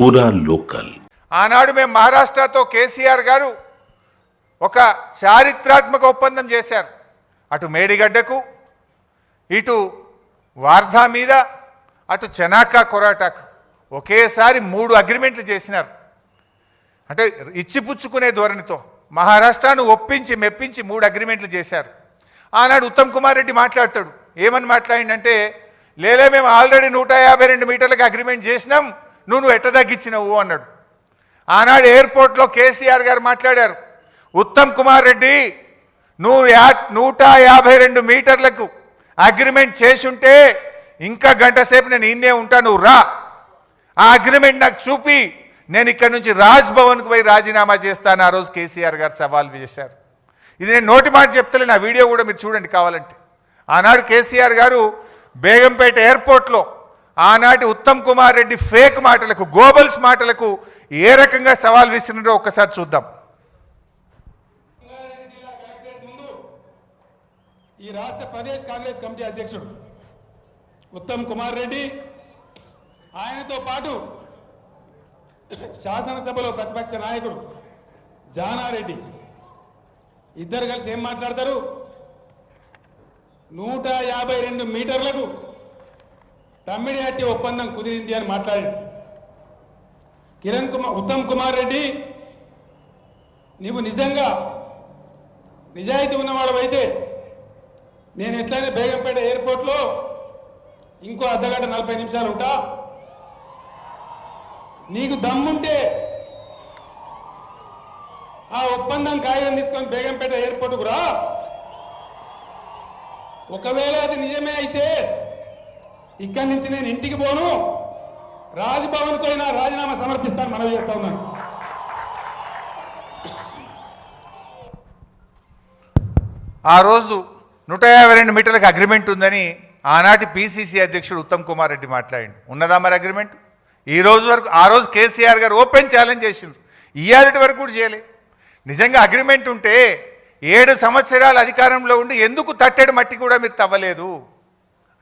పూరా లోకల్. ఆనాడు మేము మహారాష్ట్రతో కేసీఆర్ గారు ఒక చారిత్రాత్మక ఒప్పందం చేశారు. అటు మేడిగడ్డకు, ఇటు వార్ధా మీద, అటు చెనాకా కొరాటాకు ఒకేసారి 3 అగ్రిమెంట్లు చేసినారు. అంటే ఇచ్చిపుచ్చుకునే ధోరణితో మహారాష్ట్రను ఒప్పించి మెప్పించి 3 అగ్రిమెంట్లు చేశారు. ఆనాడు ఉత్తమ్ కుమార్ రెడ్డి మాట్లాడతాడు. ఏమని మాట్లాడిందంటే, లేలే మేము ఆల్రెడీ 152 మీటర్లకు అగ్రిమెంట్ చేసినాం, నువ్వు ఎట్ట తగ్గించినవు అన్నాడు. ఆనాడు ఎయిర్పోర్ట్లో కేసీఆర్ గారు మాట్లాడారు, ఉత్తమ్ కుమార్ రెడ్డి నువ్వు 152 మీటర్లకు అగ్రిమెంట్ చేసుంటే ఇంకా గంట సేపు నేను ఇన్నే ఉంటా, నువ్వు రా, ఆ అగ్రిమెంట్ నాకు చూపి నేను ఇక్కడ నుంచి రాజ్ భవన్కు పోయి రాజీనామా చేస్తాను. ఆ రోజు కేసీఆర్ గారు సవాల్ చేశారు. ఇది నేను నోటి మాట చెప్తలే, నా వీడియో కూడా మీరు చూడండి కావాలంటే. ఆనాడు కేసీఆర్ గారు బేగంపేట ఎయిర్పోర్ట్లో ఆనాటి ఉత్తమ్ కుమార్ రెడ్డి ఫేక్ మాటలకు, గోబల్స్ మాటలకు ఏ రకంగా సవాల్ విసిరినారో ఒక్కసారి చూద్దాం. ఈ రాష్ట్ర ప్రదేశ్ కాంగ్రెస్ కమిటీ అధ్యక్షుడు ఉత్తమ్ కుమార్ రెడ్డి, ఆయనతో పాటు శాసనసభలో ప్రతిపక్ష నాయకుడు జానారెడ్డి ఇద్దరు కలిసి ఏం మాట్లాడతారు? 152 మీటర్లకు తమ్మిడిహట్టి ఒప్పందం కుదిరింది అని మాట్లాడాడు. ఉత్తమ్ కుమార్ రెడ్డి, నీవు నిజంగా నిజాయితీ ఉన్నవాడు అయితే నేను ఎట్లయినా బేగంపేట ఎయిర్పోర్ట్లో ఇంకో అర్ధగంట 40 నిమిషాలు ఉంటా, నీకు దమ్ముంటే ఆ ఒప్పందం కాగితం తీసుకొని బేగంపేట ఎయిర్పోర్టుకు రా. ఒకవేళ అది నిజమే అయితే ఇక్కడి నుంచి నేను ఇంటికి పోను, రాజ్భవన్కు అయినా రాజీనామా సమర్పిస్తాను మనవి చేస్తా ఉన్నాను. ఆ రోజు 152 మీటర్లకు అగ్రిమెంట్ ఉందని ఆనాటి పిసిసి అధ్యక్షుడు ఉత్తమ్ కుమార్ రెడ్డి మాట్లాడిండు. ఉన్నదా మరి అగ్రిమెంట్? ఈ రోజు వరకు, ఆ రోజు కేసీఆర్ గారు ఓపెన్ ఛాలెంజ్ చేసిండ్రు, ఇయ్యాలటి వరకు కూడా చేయలే. నిజంగా అగ్రిమెంట్ ఉంటే 7 సంవత్సరాలు అధికారంలో ఉండి ఎందుకు తట్టెడు మట్టి కూడా మీరు తవ్వలేదు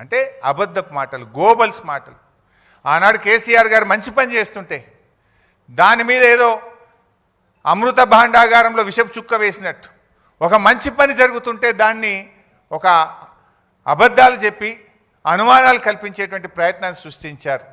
అంటే అబద్ధపు మాటలు, గోబల్స్ మాటలు. ఆనాడు కేసీఆర్ గారు మంచి పని చేస్తుంటే దాని మీద ఏదో అమృత భాండాగారంలో విషపు చుక్క వేసినట్టు, ఒక మంచి పని జరుగుతుంటే దాన్ని ఒక అబద్ధాలు చెప్పి అనుమానాలు కల్పించేటువంటి ప్రయత్నాన్ని సృష్టించారు.